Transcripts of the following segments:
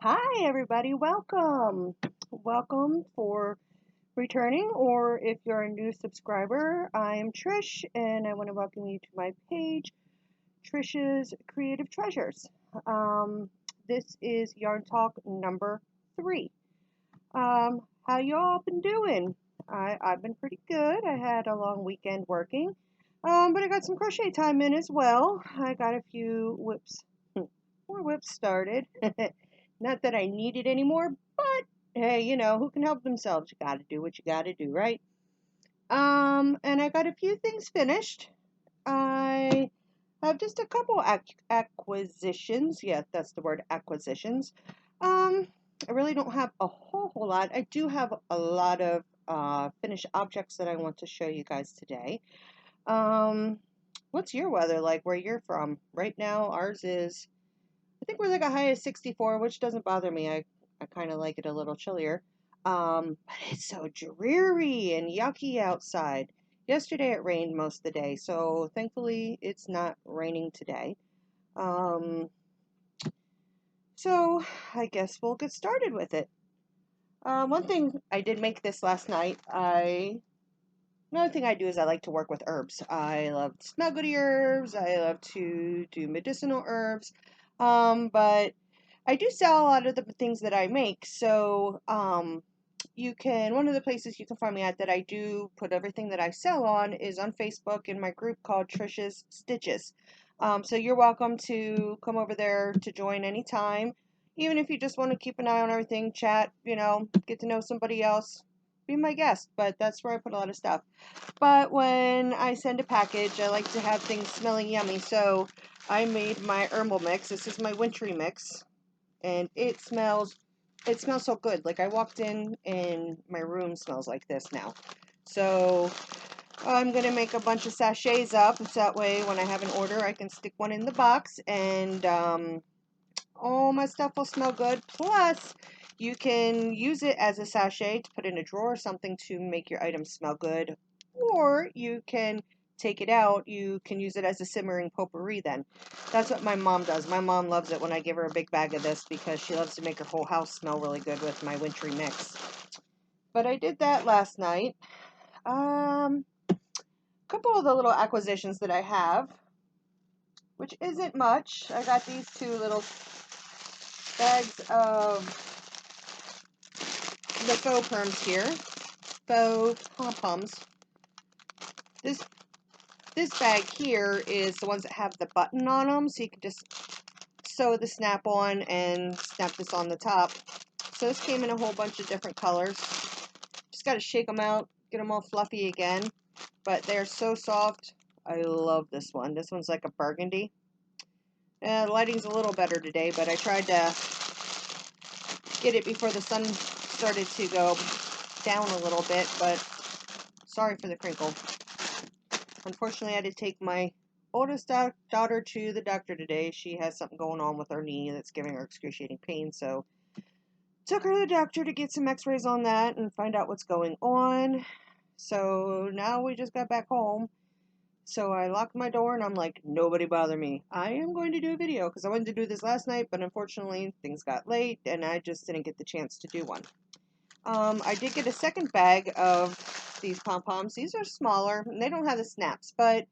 Hi, everybody. Welcome. Welcome for returning, or if you're a new subscriber, I'm Trish, and I want to welcome you to my page, Trish's Creative Treasures. Um, this is Yarn Talk number 3. How y'all been doing? I've been pretty good. I had a long weekend working, but I got some crochet time in as well. I got a few more whips started. Not that I need it anymore, but hey, who can help themselves? You gotta do what you gotta do, right? And I got a few things finished. I have just a couple acquisitions. Yeah, that's the word, acquisitions. Um, I really don't have a whole lot. I do have a lot of finished objects that I want to show you guys today. Um, what's your weather like where you're from? Right now, ours is, I think we're like a high of 64, which doesn't bother me. I kind of like it a little chillier. But it's so dreary and yucky outside. Yesterday it rained most of the day, so thankfully it's not raining today. Um, so I guess we'll get started with it. One thing I did make this last night. Another thing I do is I like to work with herbs. I love to smell goody herbs. I love to do medicinal herbs. But I do sell a lot of the things that I make. So one of the places you can find me at that I do put everything that I sell on is on Facebook in my group called Trish's Stitches. So you're welcome to come over there to join anytime. Even if you just want to keep an eye on everything, chat, get to know somebody else, be my guest. But that's where I put a lot of stuff. But when I send a package, I like to have things smelling yummy. So I made my herbal mix. This is my wintry mix, and it smells so good. Like, I walked in and my room smells like this now. So I'm gonna make a bunch of sachets up, so that way when I have an order I can stick one in the box, and all my stuff will smell good. Plus you can use it as a sachet to put in a drawer or something to make your items smell good, or you can take it out. You can use it as a simmering potpourri then. That's what my mom does. My mom loves it when I give her a big bag of this because she loves to make her whole house smell really good with my wintry mix. But I did that last night. A couple of the little acquisitions that I have, which isn't much. I got these two little bags of the faux perms here. Faux pom-poms. This bag here is the ones that have the button on them, so you can just sew the snap on and snap this on the top. So this came in a whole bunch of different colors. Just got to shake them out, get them all fluffy again. But they're so soft. I love this one. This one's like a burgundy. The lighting's a little better today, but I tried to get it before the sun started to go down a little bit, but sorry for the crinkle. Unfortunately, I had to take my oldest daughter to the doctor today. She has something going on with her knee that's giving her excruciating pain, so took her to the doctor to get some x-rays on that and find out what's going on. So now we just got back home. So I locked my door and I'm like, nobody bother me. I am going to do a video because I wanted to do this last night, but unfortunately things got late and I just didn't get the chance to do one. I did get a second bag of these pom-poms. These are smaller and they don't have the snaps, but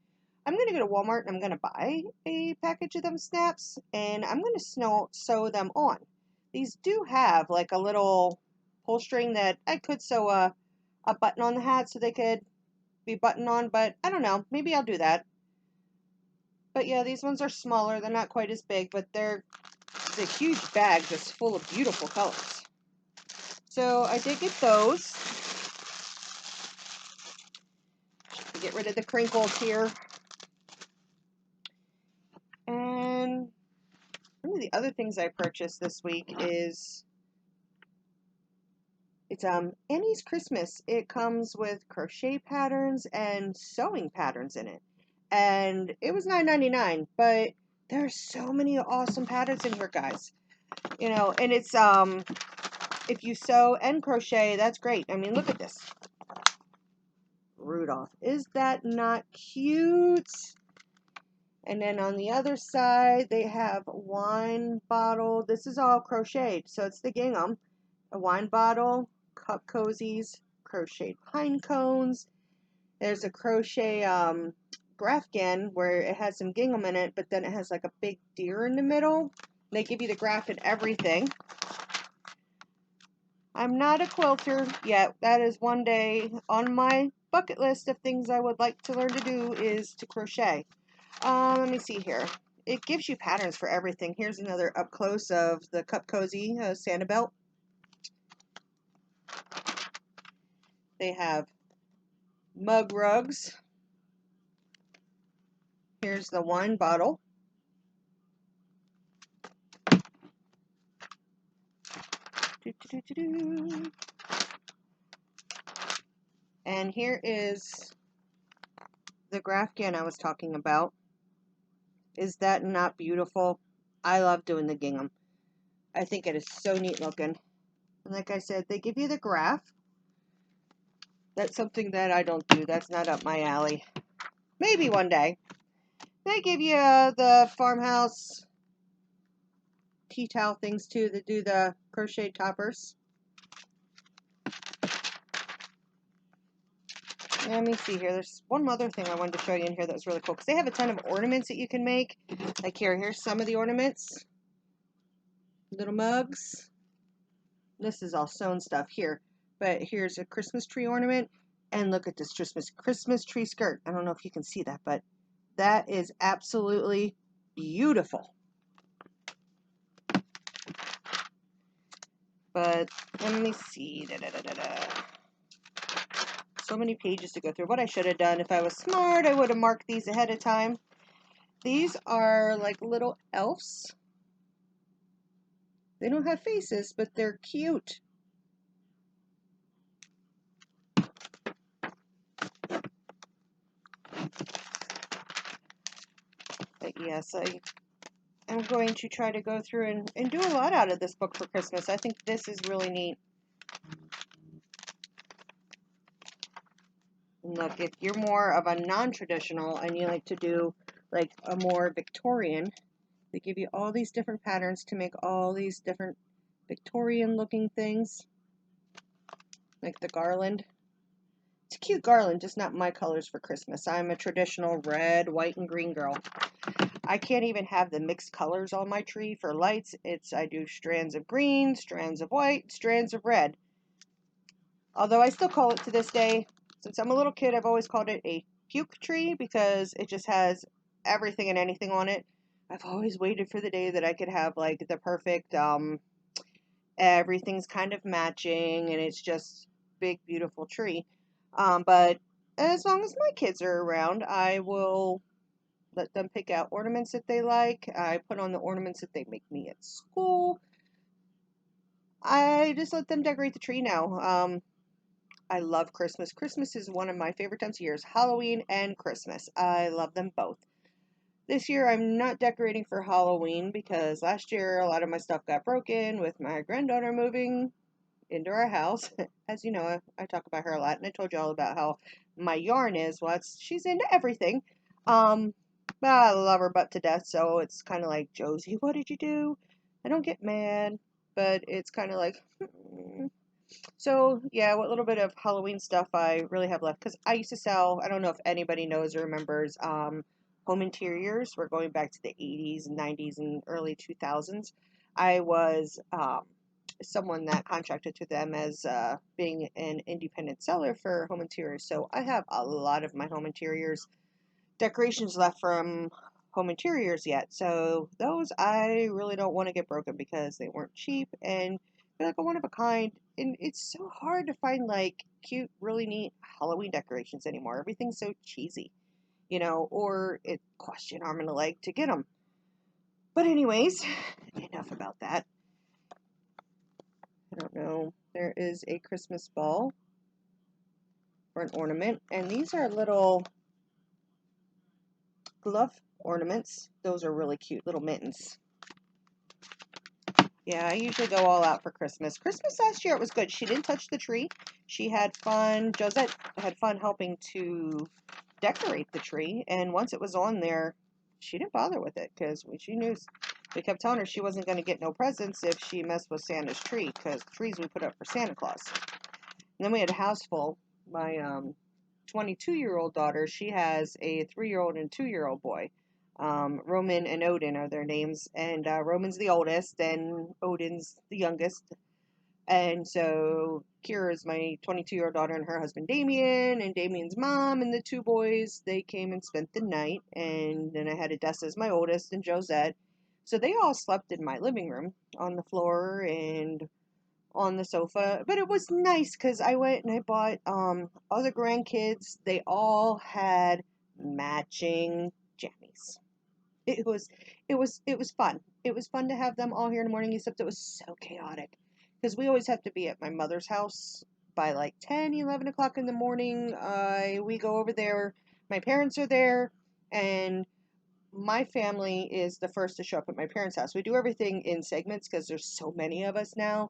I'm going to go to Walmart and I'm going to buy a package of them snaps and I'm going to sew them on. These do have like a little pull string that I could sew a button on the hat so they could be buttoned on, but I don't know. Maybe I'll do that. But yeah, these ones are smaller. They're not quite as big, but it's a huge bag just full of beautiful colors. So I did get those. Get rid of the crinkles here. And one of the other things I purchased this week is it's Annie's Christmas. It comes with crochet patterns and sewing patterns in it. And it was $9.99, but there's so many awesome patterns in here, guys. And it's if you sew and crochet, that's great. I mean, look at this. Rudolph. Is that not cute? And then on the other side, they have a wine bottle. This is all crocheted, so it's the gingham. A wine bottle, cup cozies, crocheted pine cones. There's a crochet grafgan where it has some gingham in it, but then it has like a big deer in the middle. They give you the graph and everything. I'm not a quilter yet. That is one day on my bucket list of things I would like to learn to do is to crochet. Let me see here. It gives you patterns for everything. Here's another up close of the cup cozy Santa belt. They have mug rugs. Here's the wine bottle. And here is the grafgan I was talking about. Is that not beautiful? I love doing the gingham. I think it is so neat looking. And like I said, they give you the graph. That's something that I don't do. That's not up my alley. Maybe one day. They give you the farmhouse tea towel things too that do the crochet toppers. Let me see here. There's one other thing I wanted to show you in here that was really cool because they have a ton of ornaments that you can make. Like here's some of the ornaments. Little mugs. This is all sewn stuff here. But here's a Christmas tree ornament. And look at this Christmas tree skirt. I don't know if you can see that, but that is absolutely beautiful. But let me see. So many pages to go through. What I should have done, if I was smart, I would have marked these ahead of time. These are like little elves. They don't have faces, but they're cute. But yes, I'm going to try to go through and do a lot out of this book for Christmas. I think this is really neat. Look, if you're more of a non-traditional and you like to do like a more Victorian, they give you all these different patterns to make all these different Victorian looking things. Like the garland. It's a cute garland, just not my colors for Christmas. I'm a traditional red, white, and green girl. I can't even have the mixed colors on my tree for lights. I do strands of green, strands of white, strands of red. Although I still call it to this day, since I'm a little kid, I've always called it a puke tree because it just has everything and anything on it. I've always waited for the day that I could have like the perfect, everything's kind of matching and it's just big, beautiful tree. But as long as my kids are around, I will let them pick out ornaments that they like. I put on the ornaments that they make me at school. I just let them decorate the tree now. I love Christmas. Christmas is one of my favorite times of years. Halloween and Christmas. I love them both. This year I'm not decorating for Halloween because last year a lot of my stuff got broken with my granddaughter moving into our house. As you know, I talk about her a lot, and I told you all about how my yarn is. Well, she's into everything. But I love her butt to death, so it's kind of like, Josie, what did you do? I don't get mad, but it's kind of like, So, yeah, what little bit of Halloween stuff I really have left, because I used to sell, I don't know if anybody knows or remembers, home interiors. We're going back to the 80s, 90s, and early 2000s. I was someone that contracted to them as being an independent seller for home interiors. So I have a lot of my home interiors decorations left from home interiors yet. So those I really don't want to get broken because they weren't cheap and they're like a one of a kind. And it's so hard to find like cute, really neat Halloween decorations anymore. Everything's so cheesy, or it costs you an arm and a leg to get them. But anyways, enough about that. I don't know. There is a Christmas ball for an ornament, and these are little glove ornaments. Those are really cute, little mittens. Yeah, I usually go all out for Christmas. Christmas last year, it was good. She didn't touch the tree. She had fun. Josette had fun helping to decorate the tree, and once it was on there, she didn't bother with it because she knew, we kept telling her she wasn't going to get no presents if she messed with Santa's tree, because trees we put up for Santa Claus. And then we had a house full. My 22-year-old daughter, she has a 3-year-old and 2-year-old boy. Roman and Odin are their names, and Roman's the oldest, and Odin's the youngest. And so Kira is my 22-year-old daughter and her husband Damien, and Damien's mom and the 2 boys, they came and spent the night. And then I had Odessa as my oldest and Josette. So they all slept in my living room on the floor and on the sofa. But it was nice because I went and I bought all the grandkids. They all had matching jammies. It was fun. It was fun to have them all here in the morning, except it was so chaotic because we always have to be at my mother's house by like 10, 11 o'clock in the morning. We go over there. My parents are there, and my family is the first to show up at my parents' house. We do everything in segments because there's so many of us now,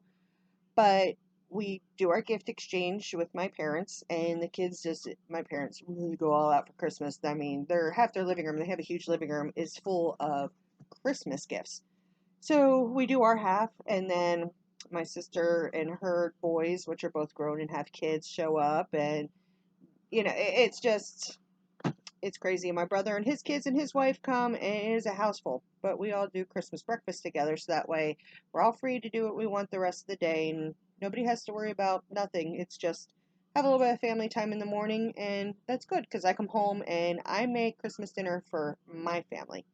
but we do our gift exchange with my parents, and the kids just, my parents really go all out for Christmas. I mean, half their living room, they have a huge living room, is full of Christmas gifts. So we do our half, and then my sister and her boys, which are both grown and have kids, show up, and it's just, it's crazy. My brother and his kids and his wife come, and it is a house full. But we all do Christmas breakfast together, so that way we're all free to do what we want the rest of the day, and nobody has to worry about nothing. It's just have a little bit of family time in the morning, and that's good because I come home and I make Christmas dinner for my family.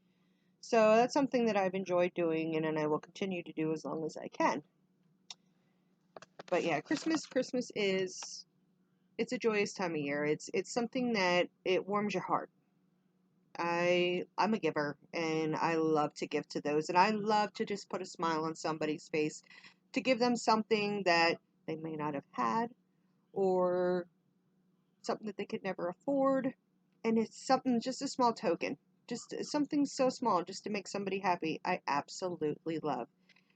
So that's something that I've enjoyed doing, and I will continue to do as long as I can. But yeah, Christmas is, it's a joyous time of year. It's something that it warms your heart. I'm a giver, and I love to give to those, and I love to just put a smile on somebody's face, to give them something that they may not have had, or something that they could never afford. And it's something, just a small token, just something so small, just to make somebody happy. I absolutely love.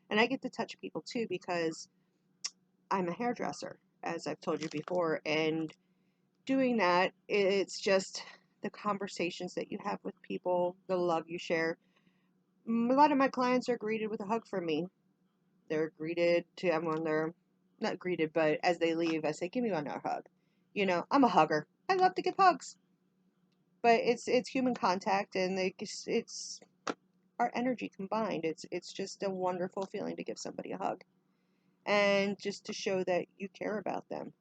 And I get to touch people too, because I'm a hairdresser, as I've told you before, and doing that, it's just the conversations that you have with people, the love you share. A lot of my clients are greeted with a hug from me. They're greeted to everyone. They're not greeted, but as they leave, I say, "Give me another hug." I'm a hugger. I love to give hugs, but it's human contact, and it's our energy combined. It's just a wonderful feeling to give somebody a hug, and just to show that you care about them.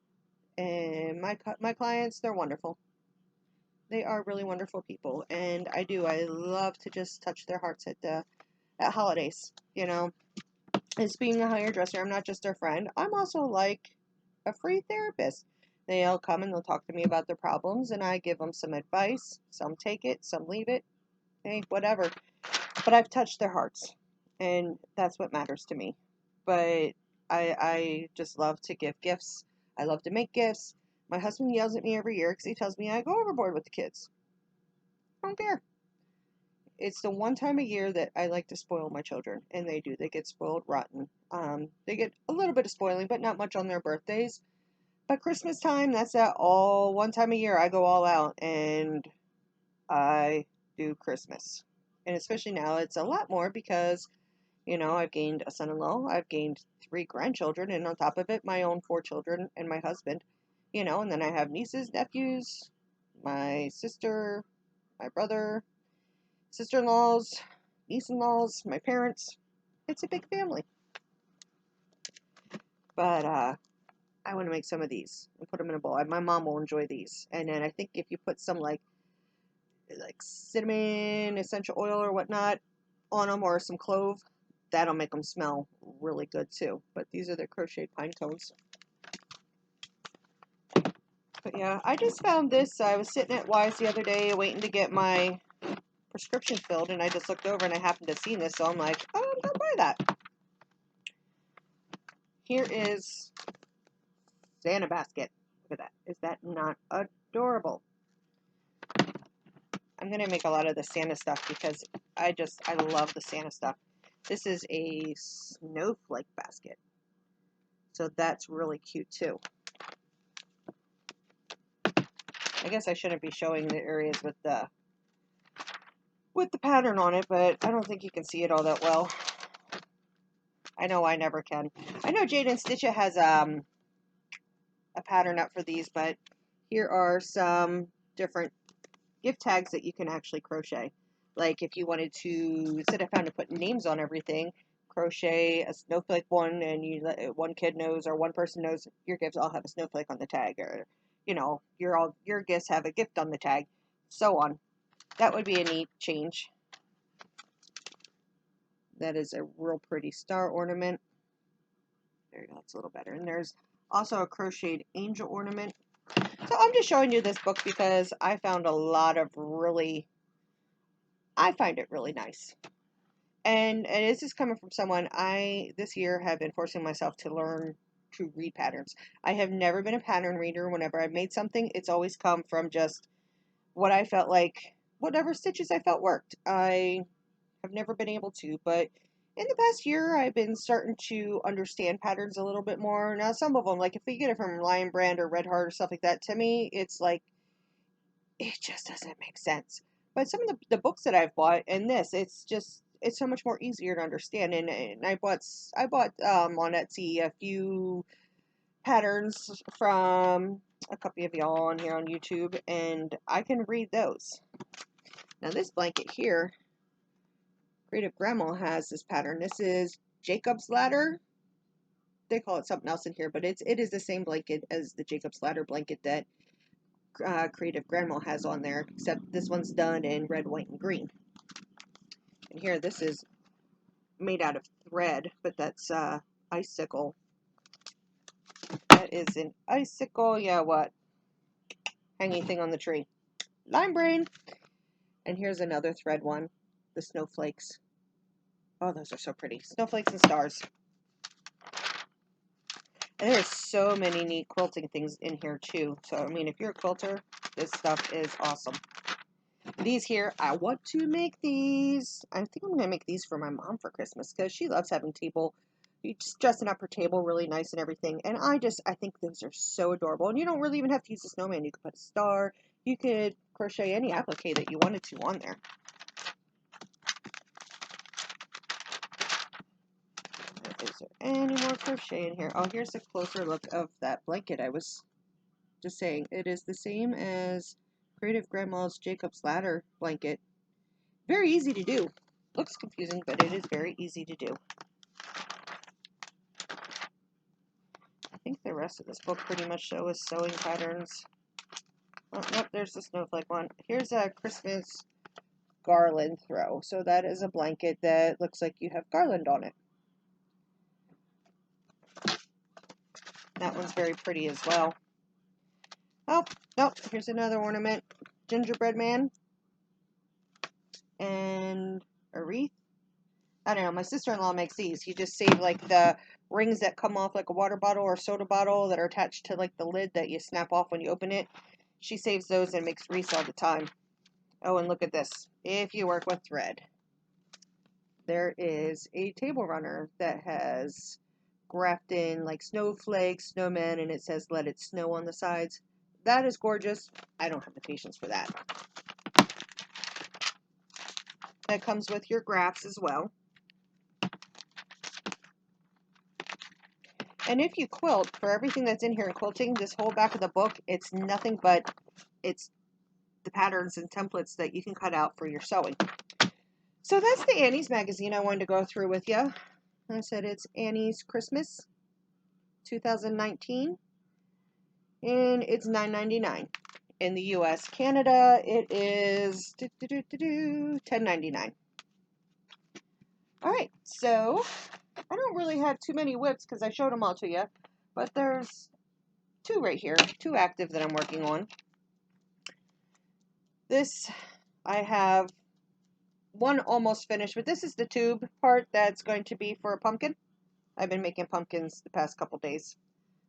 And my clients, they're wonderful. They are really wonderful people, and I love to just touch their hearts at holidays. As being a hairdresser, I'm not just their friend. I'm also like a free therapist. They'll come and they'll talk to me about their problems, and I give them some advice. Some take it, some leave it. Hey, whatever. But I've touched their hearts, and that's what matters to me. But I just love to give gifts. I love to make gifts. My husband yells at me every year because he tells me I go overboard with the kids. I don't care. It's the one time a year that I like to spoil my children, and they do. They get spoiled rotten. They get a little bit of spoiling, but not much on their birthdays. But Christmas time, that's that all one time a year. I go all out, and I do Christmas. And especially now, it's a lot more because, I've gained a son-in-law, I've gained 3 grandchildren, and on top of it, my own 4 children and my husband. And then I have nieces, nephews, my sister, my brother, sister-in-laws, niece-in-laws, my parents. It's a big family. But I want to make some of these and put them in a bowl. My mom will enjoy these. And then I think if you put some like cinnamon, essential oil or whatnot on them, or some clove, that'll make them smell really good too. But these are the crocheted pine cones. But yeah, I just found this. I was sitting at Wise the other day waiting to get my prescription filled, and I just looked over and I happened to see this, so I'm like, oh, I'm gonna buy that. Here is Santa basket. Look at that. Is that not adorable? I'm gonna make a lot of the Santa stuff because I love the Santa stuff. This is a snowflake basket, so that's really cute too. I guess I shouldn't be showing the areas with the with the pattern on it, but I don't think you can see it all that well. I know I never can. I know Jade and Stitcha has a pattern up for these, but here are some different gift tags that you can actually crochet. Like if you wanted to, instead of having to put names on everything, crochet a snowflake one, and you let one kid knows or one person knows your gifts all have a snowflake on the tag, or you know, your gifts have a gift on the tag, so on. That would be a neat change. That is a real pretty star ornament. There you go, it's a little better. And there's also a crocheted angel ornament. So I'm just showing you this book because I found a lot of I find it really nice. And this is coming from someone this year have been forcing myself to learn to read patterns. I have never been a pattern reader. Whenever I've made something, it's always come from just what I felt like, whatever stitches I felt worked. I have never been able to, but in the past year, I've been starting to understand patterns a little bit more. Now, some of them, like if you get it from Lion Brand or Red Heart or stuff like that, to me, it's like, it just doesn't make sense. But some of the books that I've bought and it's so much more easier to understand. And I bought on Etsy a few patterns from a couple of y'all on here on YouTube, and I can read those. Now this blanket here, Creative Grandma has this pattern. This is Jacob's Ladder. They call it something else in here, but it is the same blanket as the Jacob's Ladder blanket that Creative Grandma has on there, except this one's done in red, white, and green. And here, this is made out of thread, but that's icicle. That is an icicle, yeah, what? Hanging thing on the tree. Lime brain! And here's another thread one, the snowflakes. Oh, those are so pretty. Snowflakes and stars. And there's so many neat quilting things in here too. So, I mean, if you're a quilter, this stuff is awesome. These here, I want to make these. I think I'm going to make these for my mom for Christmas because she loves having just dressing up her table really nice and everything. And I think those are so adorable. And you don't really even have to use a snowman. You could put a star. You could crochet any applique that you wanted to on there. Is there any more crochet in here? Oh, here's a closer look of that blanket. I was just saying, it is the same as Creative Grandma's Jacob's Ladder blanket. Very easy to do. Looks confusing, but it is very easy to do. I think the rest of this book pretty much shows sewing patterns. Oh, nope, there's the snowflake one. Here's a Christmas garland throw. So that is a blanket that looks like you have garland on it. That one's very pretty as well. Oh, nope, here's another ornament. Gingerbread man. And a wreath. I don't know, my sister-in-law makes these. You just save like the rings that come off like a water bottle or soda bottle that are attached to like the lid that you snap off when you open it. She saves those and makes wreaths all the time. Oh, and look at this. If you work with thread, there is a table runner that has graphed in like snowflakes, snowmen, and it says let it snow on the sides. That is gorgeous. I don't have the patience for that. That comes with your graphs as well. And if you quilt, for everything that's in here in quilting, this whole back of the book, it's nothing but it's the patterns and templates that you can cut out for your sewing. So that's the Annie's magazine I wanted to go through with you. I said it's Annie's Christmas 2019, and it's $9.99. In the US, Canada, it is $10.99. All right, so I don't really have too many whips because I showed them all to you, but there's two right here, two active that I'm working on. This, I have one almost finished, but this is the tube part that's going to be for a pumpkin. I've been making pumpkins the past couple days.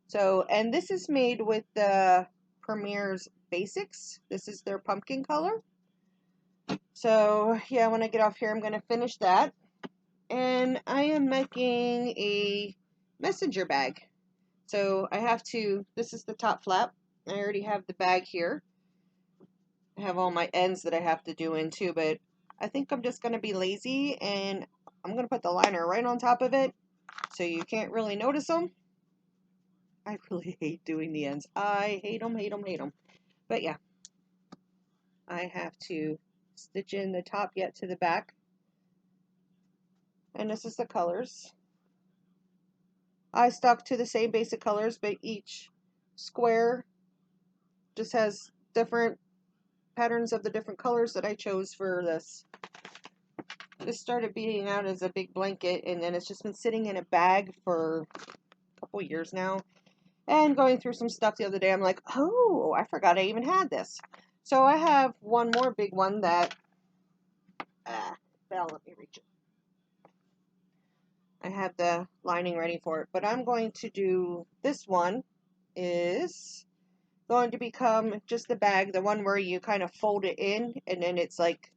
So, and this is made with the Premier's Basics. This is their pumpkin color. So, yeah, when I get off here, I'm going to finish that. And I am making a messenger bag. So I have to, this is the top flap. I already have the bag here. I have all my ends that I have to do in too, but I think I'm just going to be lazy, and I'm going to put the liner right on top of it so you can't really notice them. I really hate doing the ends. I hate them, hate them, hate them. But yeah, I have to stitch in the top yet to the back. And this is the colors. I stuck to the same basic colors, but each square just has different patterns of the different colors that I chose for this. This started being out as a big blanket, and then it's just been sitting in a bag for a couple years now. And going through some stuff the other day, I'm like, oh, I forgot I even had this. So I have one more big one that, well, let me reach it. I have the lining ready for it, but I'm going to do, this one is going to become just the bag, the one where you kind of fold it in, and then it's like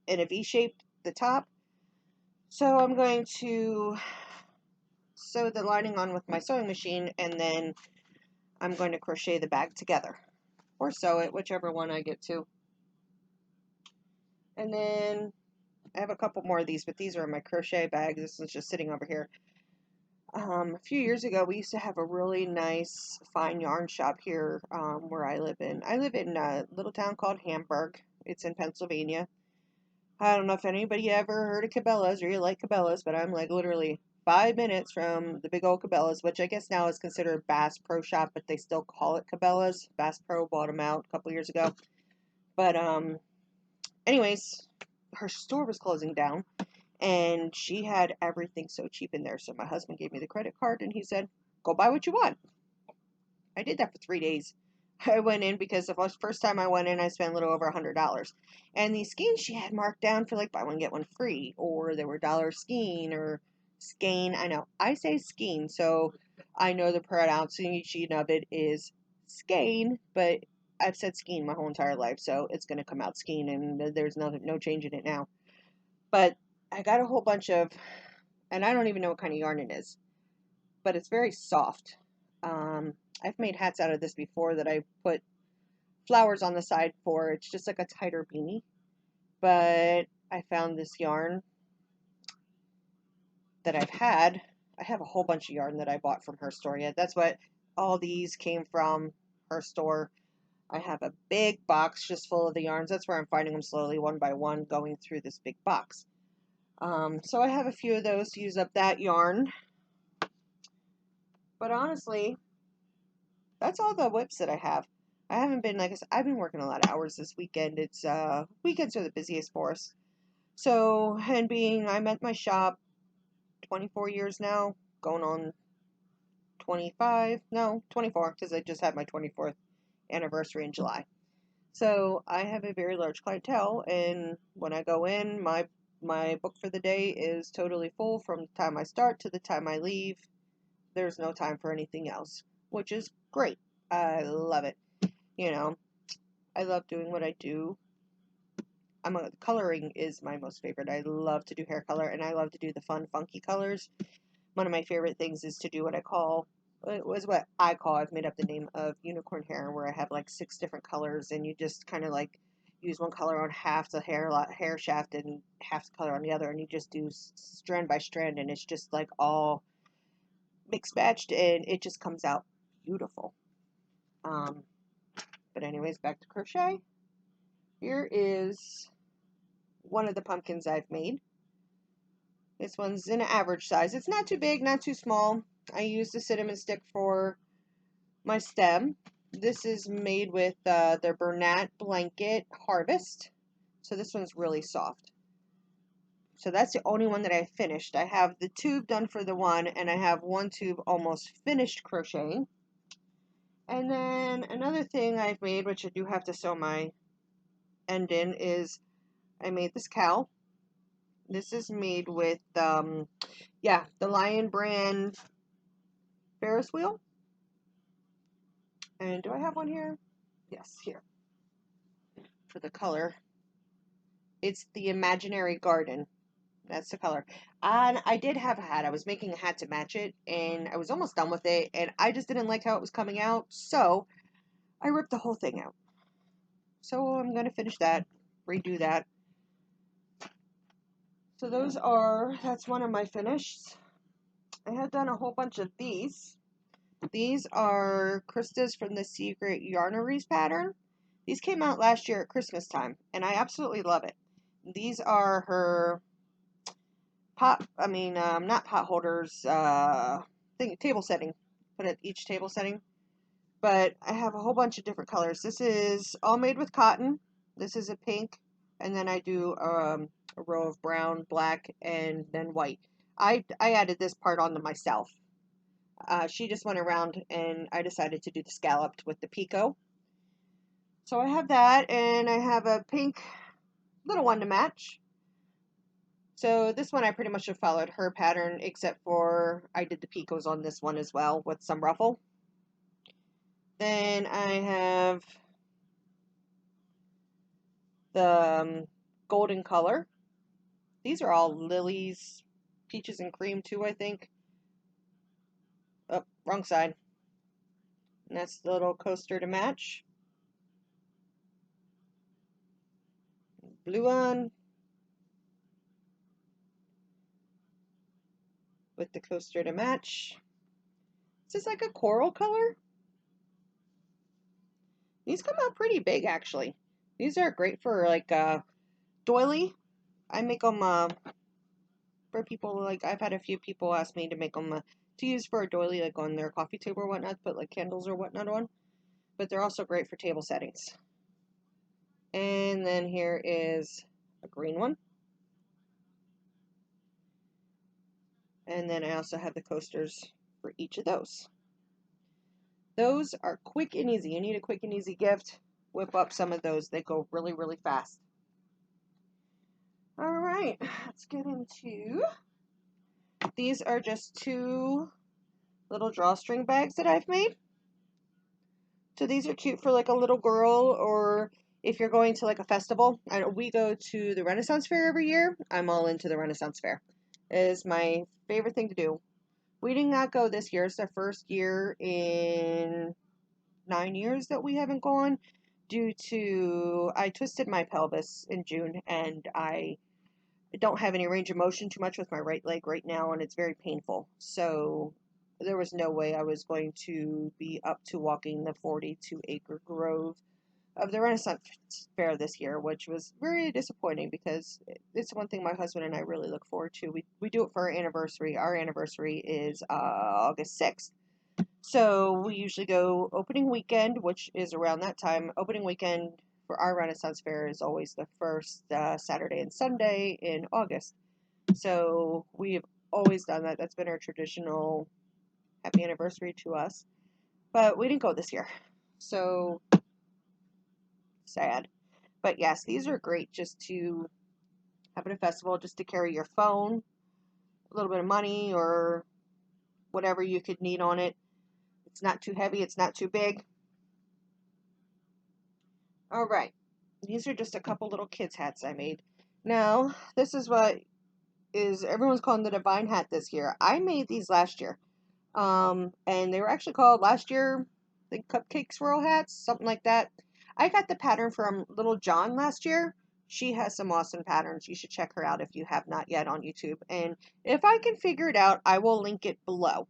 in a V shape, the top. So I'm going to sew the lining on with my sewing machine, and then I'm going to crochet the bag together, or sew it, whichever one I get to. And then I have a couple more of these, but these are my crochet bags. This is just sitting over here. A few years ago, we used to have a really nice fine yarn shop here where I live in. I live in a little town called Hamburg. It's in Pennsylvania. I don't know if anybody ever heard of Cabela's or you like Cabela's, but I'm like literally 5 minutes from the big old Cabela's, which I guess now is considered Bass Pro Shop, but they still call it Cabela's. Bass Pro bought them out a couple years ago. But anyways, her store was closing down, and she had everything so cheap in there. So my husband gave me the credit card, and he said, go buy what you want. I did that for 3 days. I went in because the first time I went in, I spent a little over $100. And these skeins she had marked down for like buy one, get one free. Or they were dollar skein or skein. I know. I say skein, so I know the pronunciation of it is skein, but I've said skein my whole entire life, so it's going to come out skein, and there's no change in it now. But I got a whole bunch of, and I don't even know what kind of yarn it is, but it's very soft. I've made hats out of this before that I put flowers on the side for. It's just like a tighter beanie. But I found this yarn that I've had. I have a whole bunch of yarn that I bought from her store yet. That's what all these came from, her store. I have a big box just full of the yarns. That's where I'm finding them slowly, one by one, going through this big box. So I have a few of those to use up that yarn. But honestly, that's all the whips that I have. I haven't been, like I said, I've been working a lot of hours this weekend. It's, weekends are the busiest for us. So, and being, I'm at my shop 24 years now, going on 25, no, 24, because I just had my 24th anniversary in July. So I have a very large clientele, and when I go in, my book for the day is totally full from the time I start to the time I leave. There's no time for anything else, which is great. I love it. You know, I love doing what I do. Coloring is my most favorite. I love to do hair color, and I love to do the fun, funky colors. One of my favorite things is to do what I call, I've made up the name of unicorn hair, where I have like 6 different colors, and you just kind of like use one color on half the hair shaft and half the color on the other, and you just do strand by strand, and it's just like all mixed matched, and it just comes out beautiful. But anyways, back to crochet. Here is one of the pumpkins I've made. This one's in an average size. It's not too big, not too small. I used the cinnamon stick for my stem. This is made with the Bernat Blanket Harvest. So this one's really soft. So that's the only one that I finished. I have the tube done for the one, and I have one tube almost finished crocheting. And then another thing I've made, which I do have to sew my end in, is I made this cowl. This is made with, the Lion brand Ferris wheel. And do I have one here? Yes, here. For the color. It's the Imaginary Garden. That's the color. And I did have a hat. I was making a hat to match it, and I was almost done with it, and I just didn't like how it was coming out, so I ripped the whole thing out. So I'm going to finish that, redo that. So that's one of my finished. I had done a whole bunch of these. These are Krista's from the Secret Yarneries pattern. These came out last year at Christmas time, and I absolutely love it. These are her not pot holders, table setting. Put at each table setting. But I have a whole bunch of different colors. This is all made with cotton. This is a pink, and then I do a row of brown, black, and then white. I added this part onto myself. She just went around, and I decided to do the scalloped with the picot. So I have that, and I have a pink little one to match. So this one I pretty much have followed her pattern, except for I did the picots on this one as well with some ruffle. Then I have the golden color. These are all lilies, peaches and cream too, I think. Oh, wrong side. And that's the little coaster to match. Blue one. With the coaster to match. This is like a coral color. These come out pretty big, actually. These are great for like doily. I make them for people, like I've had a few people ask me to make them to use for a doily, like on their coffee table or whatnot, put like candles or whatnot on. But they're also great for table settings. And then here is a green one. And then I also have the coasters for each of those. Those are quick and easy. You need a quick and easy gift. Whip up some of those. They go really, really fast. All right, let's get into... These are just 2 little drawstring bags that I've made. So these are cute for like a little girl, or if you're going to like a festival. We go to the Renaissance Fair every year. I'm all into the Renaissance Fair. It is my favorite thing to do. We did not go this year. It's the first year in 9 years that we haven't gone due to I twisted my pelvis in June, and I don't have any range of motion too much with my right leg right now, and it's very painful. So there was no way I was going to be up to walking the 42-acre grove of the Renaissance Fair this year, which was very disappointing because it's one thing my husband and I really look forward to. We do it for our anniversary. Our anniversary is August 6th. So we usually go opening weekend, which is around that time. Opening weekend for our Renaissance Fair is always the first Saturday and Sunday in August. So we've always done that. That's been our traditional happy anniversary to us. But we didn't go this year. So sad. But yes, these are great just to have at a festival, just to carry your phone, a little bit of money, or whatever you could need on it. It's not too heavy, it's not too big. All right, these are just a couple little kids' hats I made. Now, this is what is everyone's calling the Divine Hat this year. I made these last year, and they were actually called last year, I think, Cupcake Swirl Hats, something like that. I got the pattern from Little John last year. She has some awesome patterns. You should check her out if you have not yet on YouTube. And if I can figure it out, I will link it below.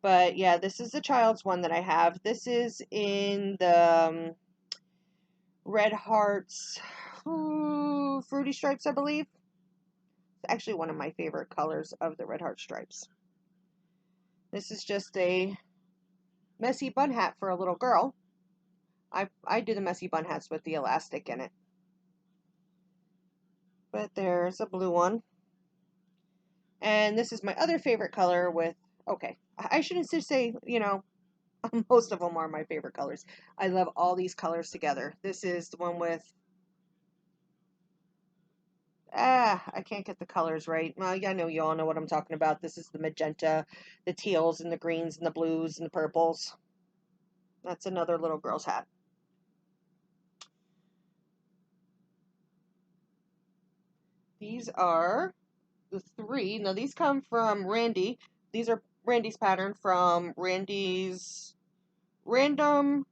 But yeah, this is the child's one that I have. This is in the Red Hearts Fruity Stripes, I believe. It's actually one of my favorite colors of the Red Heart Stripes. This is just a messy bun hat for a little girl. I do the messy bun hats with the elastic in it. But there's a blue one. And this is my other favorite color with, okay, I shouldn't just say, you know, most of them are my favorite colors. I love all these colors together. This is the one with, I can't get the colors right. Well, yeah, I know you all know what I'm talking about. This is the magenta, the teals, and the greens, and the blues, and the purples. That's another little girl's hat. These are the 3. Now, these come from Randy. These are Randy's pattern from Randy's Ramblings.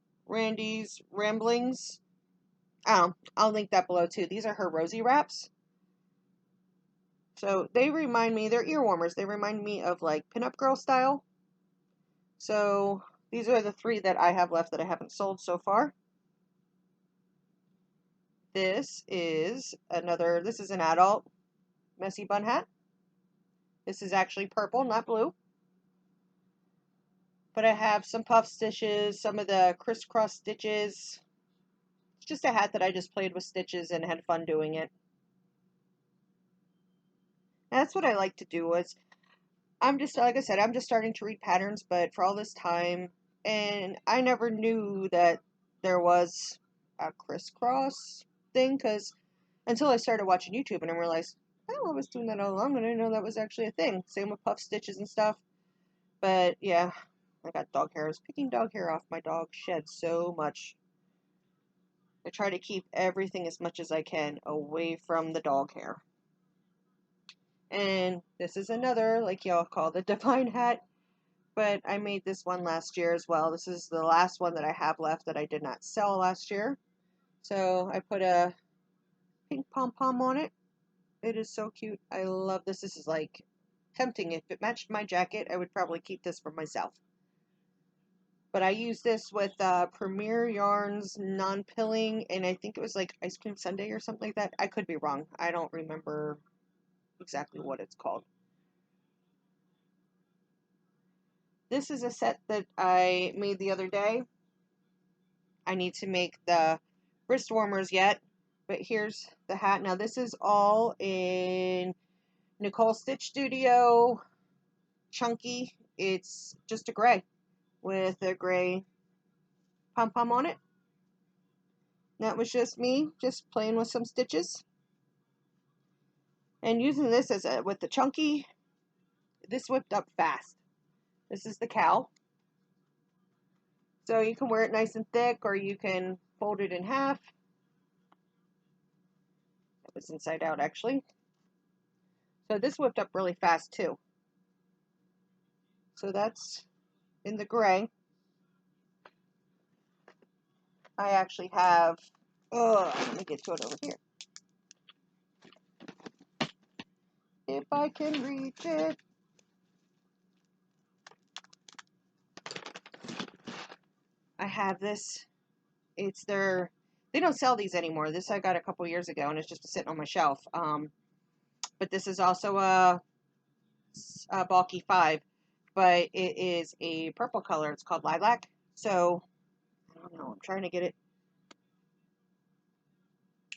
I'll link that below too. These are her rosy wraps. So they remind me, they're ear warmers. They remind me of like pinup girl style. So these are the 3 that I have left that I haven't sold so far. This is another, this is an adult messy bun hat. This is actually purple, not blue. But I have some puff stitches, some of the crisscross stitches. It's just a hat that I just played with stitches and had fun doing it. And that's what I like to do is, I'm just, like I said, I'm just starting to read patterns, but for all this time, and I never knew that there was a crisscross thing, because until I started watching YouTube and I realized, oh, I was doing that all along and I didn't know that was actually a thing. Same with puff stitches and stuff. But yeah, I got dog hair. I was picking dog hair off my dog shed so much. I try to keep everything as much as I can away from the dog hair. And this is another, like y'all call the divine hat, but I made this one last year as well. This is the last one that I have left that I did not sell last year. So I put a pink pom-pom on it. It is so cute. I love this. This is like tempting. If it matched my jacket, I would probably keep this for myself. But I used this with Premier Yarns non-pilling, and I think it was like Ice Cream Sundae or something like that. I could be wrong. I don't remember exactly what it's called. This is a set that I made the other day. I need to make the wrist warmers yet, but here's the hat. Now this is all in Nicole Stitch Studio Chunky. It's just a gray with a gray pom-pom on it. That was just me, just playing with some stitches. And using this as with the chunky, this whipped up fast. This is the cowl. So you can wear it nice and thick, or you can fold it in half. It was inside out actually. So this whipped up really fast too. So that's in the gray. I actually have, let me get to it over here. If I can reach it. I have this. It's their, they don't sell these anymore. This I got a couple years ago and it's just sitting on my shelf. But this is also a bulky 5, but it is a purple color. It's called lilac. So I don't know. I'm trying to get it.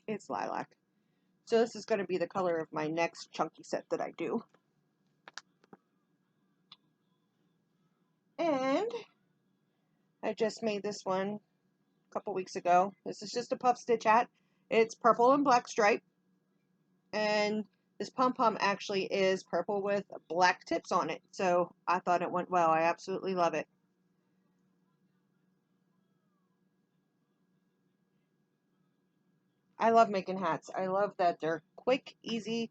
It's lilac. So this is going to be the color of my next chunky set that I do. And I just made this one a couple weeks ago. This is just a puff stitch hat. It's purple and black stripe. And this pom-pom actually is purple with black tips on it. So I thought it went well. I absolutely love it. I love making hats. I love that they're quick, easy,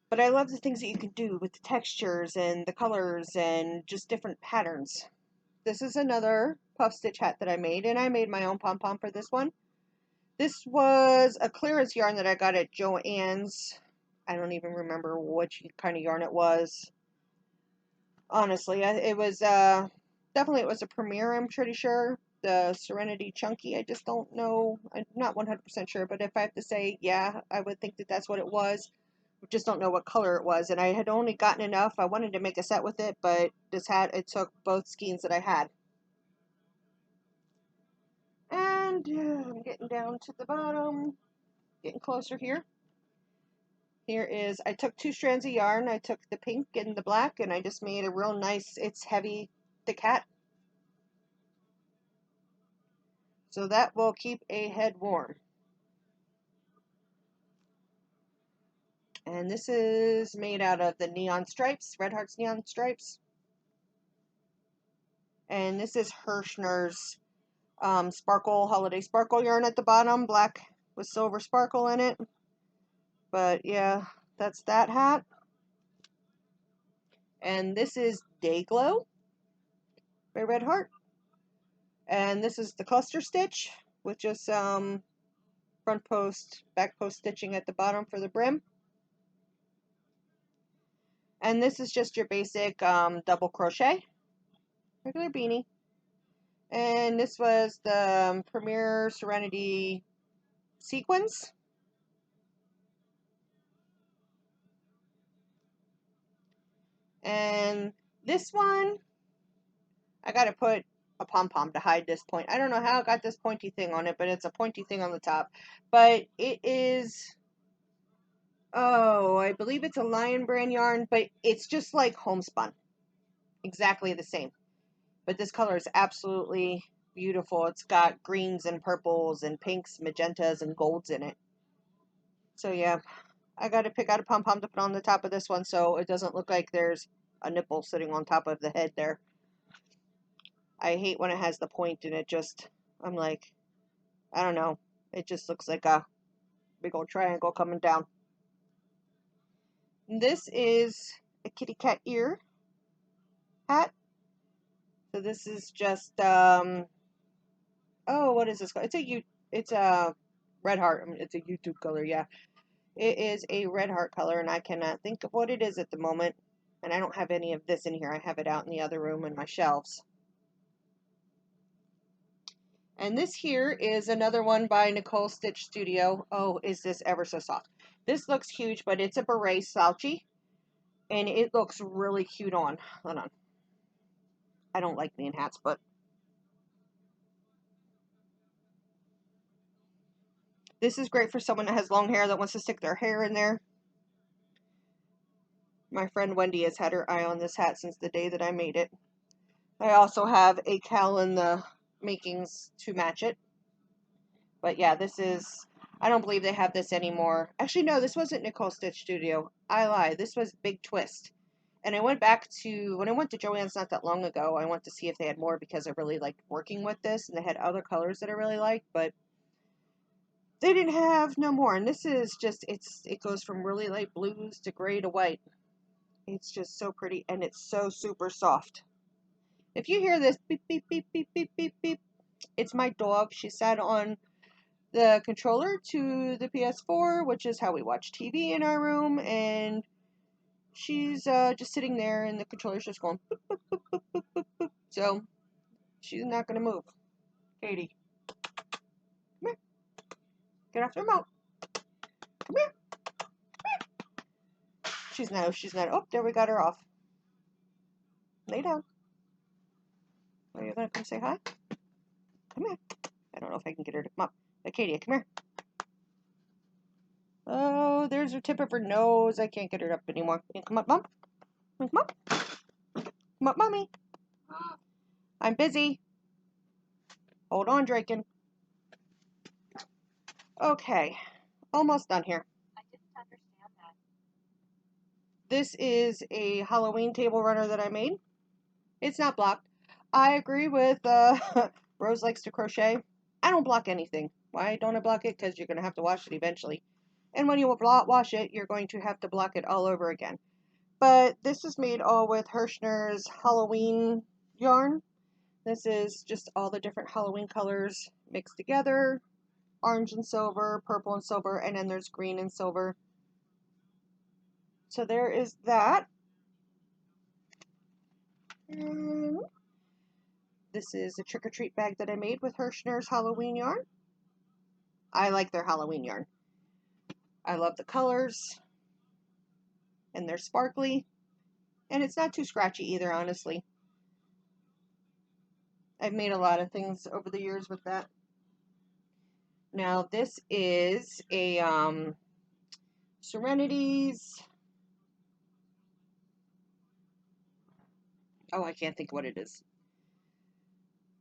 but I love the things that you can do with the textures and the colors and just different patterns. This is another puff stitch hat that I made, and I made my own pom-pom for this one. This was a clearance yarn that I got at Joann's. I don't even remember which kind of yarn it was. Honestly, it was definitely, it was a Premier, I'm pretty sure. The Serenity Chunky, I just don't know. I'm not 100% sure, but if I have to say, yeah, I would think that that's what it was. I just don't know what color it was, and I had only gotten enough. I wanted to make a set with it, but this hat, it took both skeins that I had. And I'm getting down to the bottom, getting closer here. Here is, I took 2 strands of yarn. I took the pink and the black, and I just made a real nice, it's heavy, thick hat. So that will keep a head warm. And this is made out of the neon stripes, Red Hearts neon stripes. And this is Hirschner's sparkle, holiday sparkle yarn at the bottom, black with silver sparkle in it. But yeah, that's that hat. And this is Day Glow by Red Heart. And this is the cluster stitch with just front post, back post stitching at the bottom for the brim. And this is just your basic double crochet, regular beanie. And this was the Premier Serenity sequins. And this one, I got to put a pom-pom to hide this point. I don't know how it got this pointy thing on it, but it's a pointy thing on the top. But it is, oh, I believe it's a Lion brand yarn, but it's just like homespun. Exactly the same. But this color is absolutely beautiful. It's got greens and purples and pinks, magentas, and golds in it. So yeah, I got to pick out a pom-pom to put on the top of this one so it doesn't look like there's a nipple sitting on top of the head there. I hate when it has the point and it just, I'm like, I don't know. It just looks like a big old triangle coming down. This is a kitty cat ear hat. So this is just, oh, what is this called? It's a red heart. I mean, it's a YouTube color, yeah. It is a red heart color, and I cannot think of what it is at the moment. And I don't have any of this in here. I have it out in the other room in my shelves. And this here is another one by Nicole Stitch Studio. Oh, is this ever so soft. This looks huge, but it's a beret slouchy. And it looks really cute on. Hold on. I don't like being hats, but this is great for someone that has long hair that wants to stick their hair in there. My friend Wendy has had her eye on this hat since the day that I made it. I also have a cowl in the makings to match it. But yeah, this is, I don't believe they have this anymore. Actually, no, this wasn't Nicole Stitch Studio. I lie. This was Big Twist. And I went back to, when I went to Joann's not that long ago, I went to see if they had more because I really liked working with this. And they had other colors that I really liked, but they didn't have no more. And this is just, it goes from really light blues to gray to white. It's just so pretty, and it's so super soft. If you hear this beep, beep, beep, beep, beep, beep, beep, it's my dog. She sat on the controller to the PS4, which is how we watch TV in our room, and she's just sitting there, and the controller's just going boop, boop, boop, boop, boop, boop, boop. So she's not going to move. Katie, come here. Get off the remote. Come here. She's not. Oh, there we got her off. Lay down. Are you going to come say hi? Come here. I don't know if I can get her to come up. Katie, come here. Oh, there's her tip of her nose. I can't get her up anymore. Can you come up, Mom? Come up. Come up, Mommy. I'm busy. Hold on, Draken. Okay. Almost done here. I didn't understand that. This is a Halloween table runner that I made. It's not blocked. I agree with Rose likes to crochet. I don't block anything. Why don't I block it? Because you're going to have to wash it eventually. And when you wash it, you're going to have to block it all over again. But this is made all with Hirschner's Halloween yarn. This is just all the different Halloween colors mixed together. Orange and silver, purple and silver, and then there's green and silver. So there is that. And this is a trick-or-treat bag that I made with Hirschner's Halloween yarn. I like their Halloween yarn. I love the colors. And they're sparkly. And it's not too scratchy either, honestly. I've made a lot of things over the years with that. Now this is a Serenity's. Oh, I can't think what it is.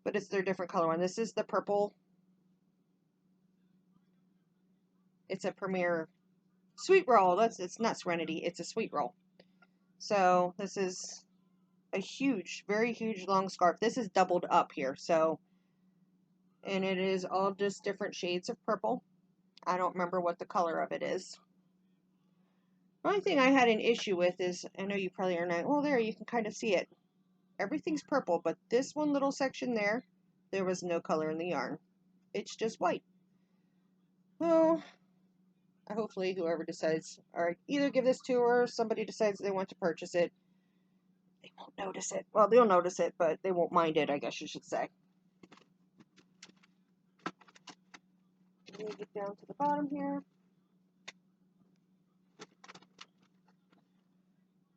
But it's their different color one. This is the purple. It's a Premier sweet roll. It's not Serenity. It's a sweet roll. So this is a huge, very huge long scarf. This is doubled up here. So, and it is all just different shades of purple. I don't remember what the color of it is. The only thing I had an issue with is, I know you probably are not, well there you can kind of see it. Everything's purple, but this one little section there was no color in the yarn. It's just white. Well, hopefully whoever decides, or either give this to her or somebody decides they want to purchase it, they won't notice it. Well, they'll notice it, but they won't mind it, I guess you should say. Let me get down to the bottom here.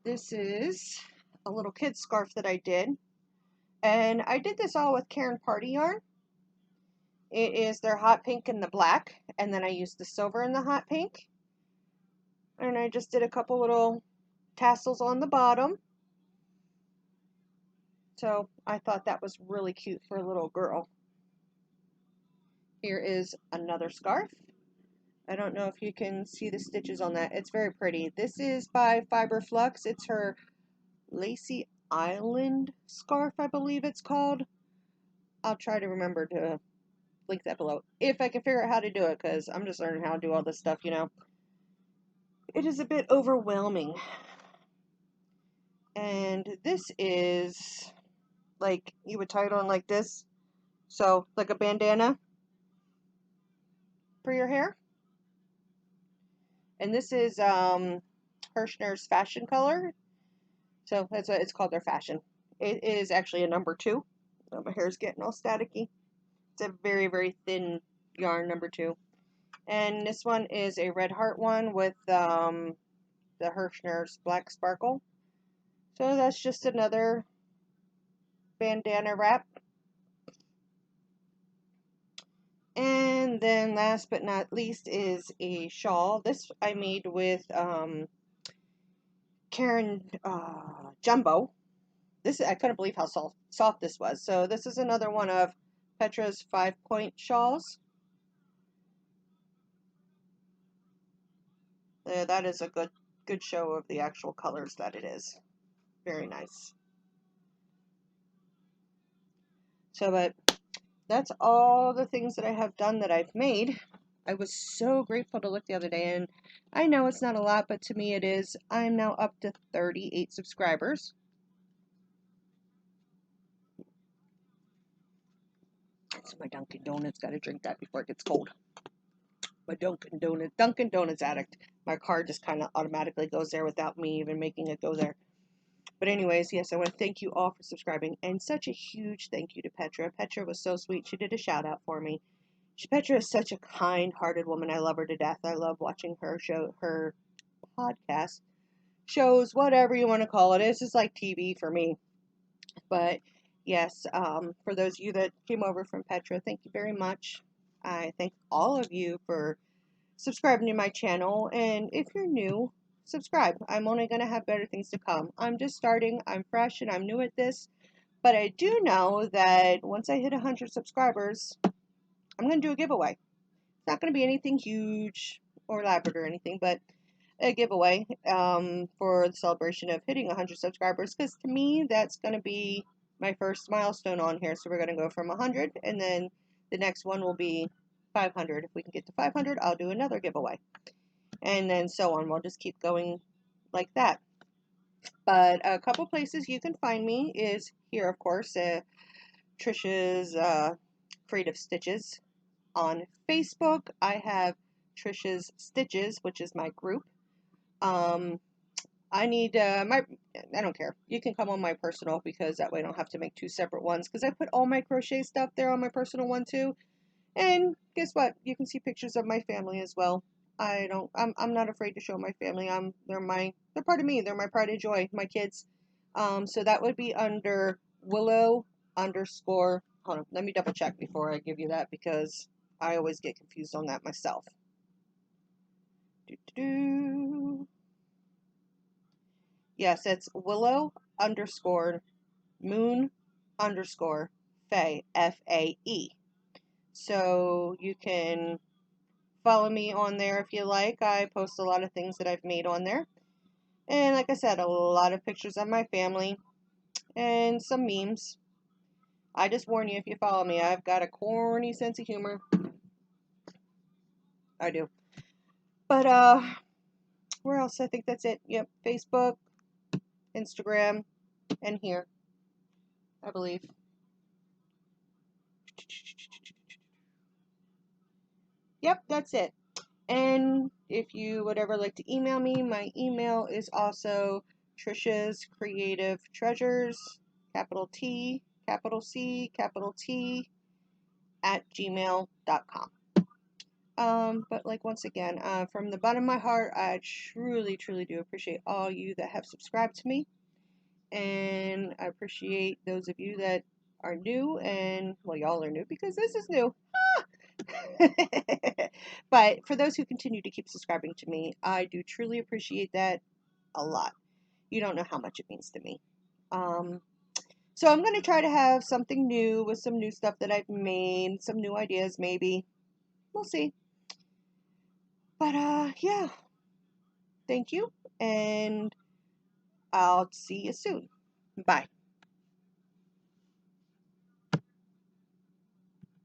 This is a little kid scarf that I did. And I did this all with Karen Party yarn. It is their hot pink and the black. And then I used the silver in the hot pink. And I just did a couple little tassels on the bottom. So I thought that was really cute for a little girl. Here is another scarf. I don't know if you can see the stitches on that. It's very pretty. This is by Fiber Flux. It's her Lacy Island scarf, I believe it's called. I'll try to remember to link that below if I can figure out how to do it, because I'm just learning how to do all this stuff, you know. It is a bit overwhelming. And this is like you would tie it on like this. So like a bandana for your hair. And this is Hirschner's fashion color. So that's what it's called, their fashion. It is actually a number 2. Oh, my hair is getting all staticky. It's a very, very thin yarn, number 2. And this one is a red heart one with the Hirschner's black sparkle. So that's just another bandana wrap. And then last but not least is a shawl. This I made with Karen Jumbo. I couldn't believe how soft this was. So this is another one of Petra's 5-point shawls. That is a good show of the actual colors that it is. Very nice. So, but that's all the things that I have done that I've made. I was so grateful to look the other day, and I know it's not a lot, but to me it is. I'm now up to 38 subscribers. So my Dunkin' Donuts, got to drink that before it gets cold. My Dunkin' Donuts addict. My card just kind of automatically goes there without me even making it go there. But anyways, yes, I want to thank you all for subscribing, and such a huge thank you to Petra. Petra was so sweet. She did a shout out for me. Petra is such a kind-hearted woman. I love her to death. I love watching her podcast, shows, whatever you want to call it. It's just like TV for me. But yes, for those of you that came over from Petra, thank you very much. I thank all of you for subscribing to my channel. And if you're new, subscribe. I'm only going to have better things to come. I'm just starting. I'm fresh and I'm new at this. But I do know that once I hit 100 subscribers, I'm going to do a giveaway. It's not going to be anything huge or elaborate or anything, but a giveaway for the celebration of hitting 100 subscribers, because to me that's going to be my first milestone on here. So we're going to go from 100, and then the next one will be 500. If we can get to 500, I'll do another giveaway, and then so on. We'll just keep going like that. But a couple places you can find me is here, of course, Trish's Creative Stitches. On Facebook, I have Trish's Stitches, which is my group. I need I don't care. You can come on my personal, because that way I don't have to make 2 separate ones, because I put all my crochet stuff there on my personal one too. And guess what? You can see pictures of my family as well. I'm not afraid to show my family. They're part of me. They're my pride and joy, my kids. So that would be under Willow _ hold on, let me double check before I give you that, because I always get confused on that myself. Yes, it's Willow _ Moon _ Fae, Fae. So you can follow me on there if you like. I post a lot of things that I've made on there. And like I said, a lot of pictures of my family and some memes. I just warn you, if you follow me, I've got a corny sense of humor. I do. But where else? I think that's it. Yep, Facebook, Instagram, and here, I believe. Yep, that's it. And if you would ever like to email me, my email is also TrishsCreativeTreasures, capital T, capital C, capital T, @gmail.com. But like once again, from the bottom of my heart, I truly, truly do appreciate all you that have subscribed to me. And I appreciate those of you that are new, and well, y'all are new because this is new. But for those who continue to keep subscribing to me, I do truly appreciate that a lot. You don't know how much it means to me. So I'm going to try to have something new with some new stuff that I've made, some new ideas maybe. We'll see. But yeah, thank you, and I'll see you soon. Bye.